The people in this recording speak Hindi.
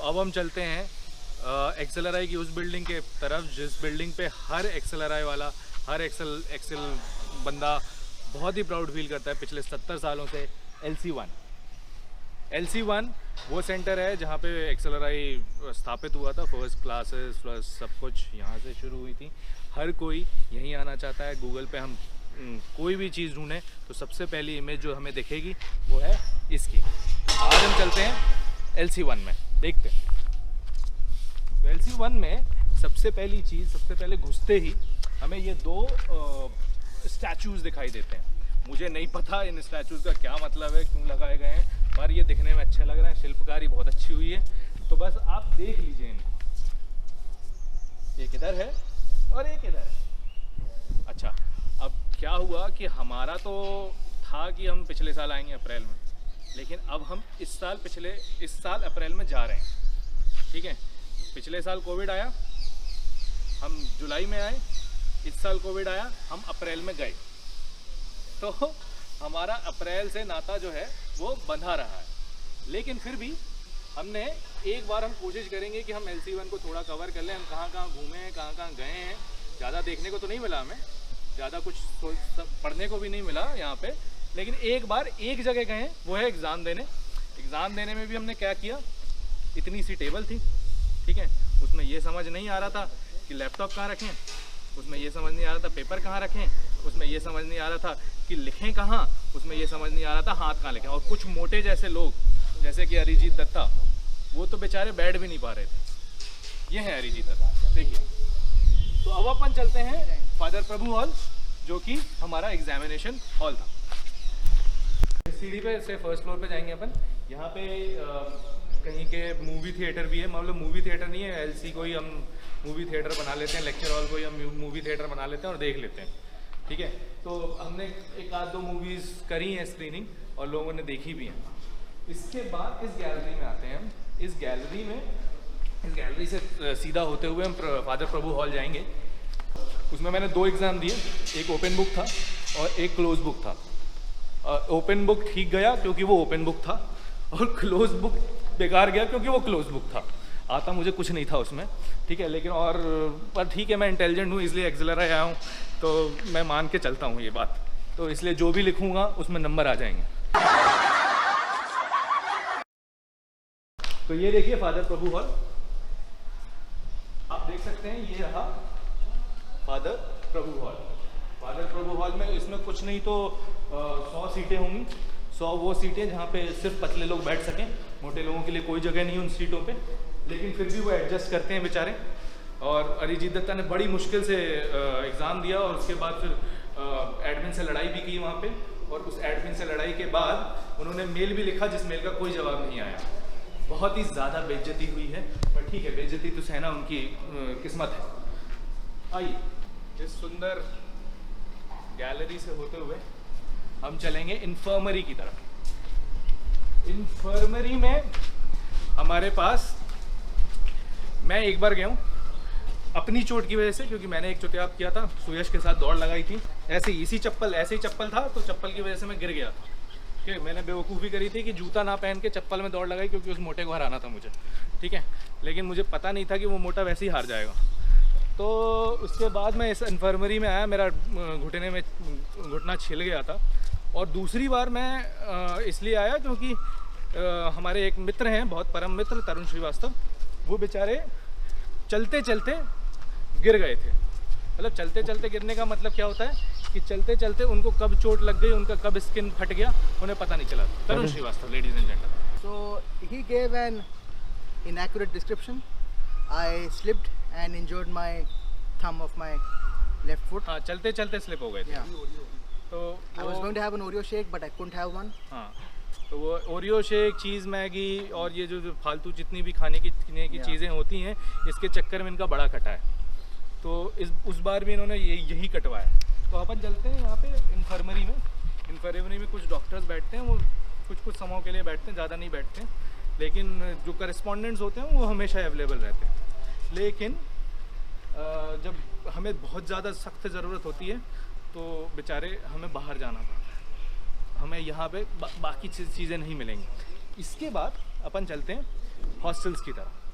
अब हम चलते हैं एक्सेलराई की उस बिल्डिंग के तरफ जिस बिल्डिंग पे हर एक्सेलराई वाला, हर एक्सेल बंदा बहुत ही प्राउड फील करता है पिछले 70 सालों से। LC1 वो सेंटर है जहाँ पे एक्सेलराई स्थापित हुआ था। फर्स्ट क्लासेस फर्स्ट सब कुछ यहाँ से शुरू हुई थी। हर कोई यहीं आना चाहता है। गूगल पे हम कोई भी चीज़ ढूंढें तो सबसे पहली इमेज जो हमें दिखेगी वो है इसकी। आज हम चलते हैं LC1 में, देखते हैं। तो LC1 में सबसे पहली चीज़, सबसे पहले घुसते ही हमें ये दो स्टैचूज़ दिखाई देते हैं। मुझे नहीं पता इन स्टैचूज़ का क्या मतलब है, क्यों लगाए गए हैं, पर ये दिखने में अच्छे लग रहे हैं। शिल्पकारी बहुत अच्छी हुई है, तो बस आप देख लीजिए इनको। एक इधर है और एक इधर है। अच्छा, अब क्या हुआ कि हमारा तो था कि हम पिछले साल आएंगे अप्रैल में, लेकिन अब हम इस साल अप्रैल में जा रहे हैं। ठीक है, पिछले साल कोविड आया, हम जुलाई में आए। इस साल कोविड आया, हम अप्रैल में गए। तो हमारा अप्रैल से नाता जो है वो बंधा रहा है। लेकिन फिर भी हमने एक बार हम कोशिश करेंगे कि हम LC1 को थोड़ा कवर कर लें। हम कहाँ कहाँ घूमे हैं, कहाँ कहाँ गए हैं। ज़्यादा देखने को तो नहीं मिला हमें, ज़्यादा कुछ पढ़ने को भी नहीं मिला यहाँ पे, लेकिन एक बार एक जगह गए हैं, वो है एग्ज़ाम देने। एग्ज़ाम देने में भी हमने क्या किया, इतनी सी टेबल थी, ठीक है, उसमें ये समझ नहीं आ रहा था कि लैपटॉप कहाँ रखें, उसमें ये समझ नहीं आ रहा था पेपर कहाँ रखें, उसमें ये समझ नहीं आ रहा था कि लिखें कहाँ, उसमें ये समझ नहीं आ रहा था हाथ कहाँ लिखें। और कुछ मोटे जैसे लोग जैसे कि अरिजीत दत्ता, वो तो बेचारे बैठ भी नहीं पा रहे थे। ये है अरिजीत दत्ता, देखिए। तो अब अपन चलते हैं फादर प्रभु हॉल, जो कि हमारा एग्जामिनेशन हॉल था। सीढ़ी पे से फर्स्ट फ्लोर पे जाएंगे अपन। यहाँ पे कहीं के मूवी थिएटर भी है, मतलब मूवी थिएटर नहीं है, LC को ही हम मूवी थिएटर बना लेते हैं, लेक्चर हॉल को ही हम मूवी थिएटर बना लेते हैं और देख लेते हैं। ठीक है, तो हमने एक आध दो मूवीज़ करी हैं स्क्रीनिंग और लोगों ने देखी भी हैं। इसके बाद इस गैलरी में आते हैं हम। इस गैलरी से सीधा होते हुए हम फादर प्रभु हॉल जाएंगे। उसमें मैंने 2 एग्ज़ाम दिए, एक ओपन बुक था और एक क्लोज बुक था। ओपन बुक ठीक गया क्योंकि वो ओपन बुक था, और क्लोज बुक बेकार गया क्योंकि वो क्लोज बुक था। आता मुझे कुछ नहीं था उसमें, ठीक है, लेकिन और पर ठीक है, मैं इंटेलिजेंट हूँ इसलिए एक्सेलराई आया हूँ, तो मैं मान के चलता हूँ ये बात। तो इसलिए जो भी लिखूँगा उसमें नंबर आ जाएंगे। तो ये देखिए फादर प्रभु हॉल, आप देख सकते हैं, ये रहा फादर प्रभु हॉल। फादर प्रभु हॉल में इसमें कुछ नहीं तो 100 सीटें होंगी। 100 वो सीटें जहाँ पे सिर्फ पतले लोग बैठ सकें, मोटे लोगों के लिए कोई जगह नहीं उन सीटों पे, लेकिन फिर भी वो एडजस्ट करते हैं बेचारे। और अरिजीत दत्ता ने बड़ी मुश्किल से एग्ज़ाम दिया और उसके बाद फिर एडमिन से लड़ाई भी की वहाँ पे, और उस एडमिन से लड़ाई के बाद उन्होंने मेल भी लिखा जिस मेल का कोई जवाब नहीं आया। बहुत ही ज़्यादा बेइज्जती हुई है, पर ठीक है, बेइज्जती तो सहना उनकी किस्मत है। आइए, इस सुंदर गैलरी से होते हुए हम चलेंगे इन्फर्मरी की तरफ। इन्फर्मरी में हमारे पास, मैं एक बार गया हूँ अपनी चोट की वजह से, क्योंकि मैंने एक चोटियाब किया था, सुयश के साथ दौड़ लगाई थी, ऐसे ही ऐसे ही चप्पल था, तो चप्पल की वजह से मैं गिर गया था। ठीक है, मैंने बेवकूफ़ी करी थी कि जूता ना पहन के चप्पल में दौड़ लगाई, क्योंकि उस मोटे को हराना था मुझे। ठीक है, लेकिन मुझे पता नहीं था कि वो मोटा वैसे ही हार जाएगा। तो उसके बाद मैं इस इन्फर्मरी में आया, मेरा घुटने में घुटना छिल गया था। और दूसरी बार मैं इसलिए आया क्योंकि हमारे एक मित्र हैं, बहुत परम मित्र, तरुण श्रीवास्तव, वो बेचारे चलते चलते गिर गए थे। मतलब चलते चलते गिरने का मतलब क्या होता है कि चलते चलते उनको कब चोट लग गई, उनका कब स्किन फट गया, उन्हें पता नहीं चला। Tarun Srivastava, ladies and gentleman. So he gave an inaccurate description. I slipped and injured my thumb of my left foot. हाँ, चलते चलते स्लिप हो गए थे। Yeah. तो I was going to have an Oreo shake, but I couldn't have one. हाँ, तो वो ओरियो शेक, चीज़ मैगी और ये जो फालतू जितनी भी खाने की चीज़ें होती हैं, इसके चक्कर में इनका बड़ा कटा है। तो उस बार भी इन्होंने यही कटवाया। तो अपन चलते हैं यहाँ पे इन्फर्मरी में। इन्फर्मरी में कुछ डॉक्टर्स बैठते हैं, वो कुछ समय के लिए बैठते हैं, ज़्यादा नहीं बैठते हैं, लेकिन जो करस्पॉन्डेंट्स होते हैं वो हमेशा अवेलेबल रहते हैं। लेकिन जब हमें बहुत ज़्यादा सख्त ज़रूरत होती है तो बेचारे हमें बाहर जाना पड़ता है, हमें यहाँ पे बाकी चीज़ें नहीं मिलेंगी। इसके बाद अपन चलते हैं हॉस्टल्स की तरफ।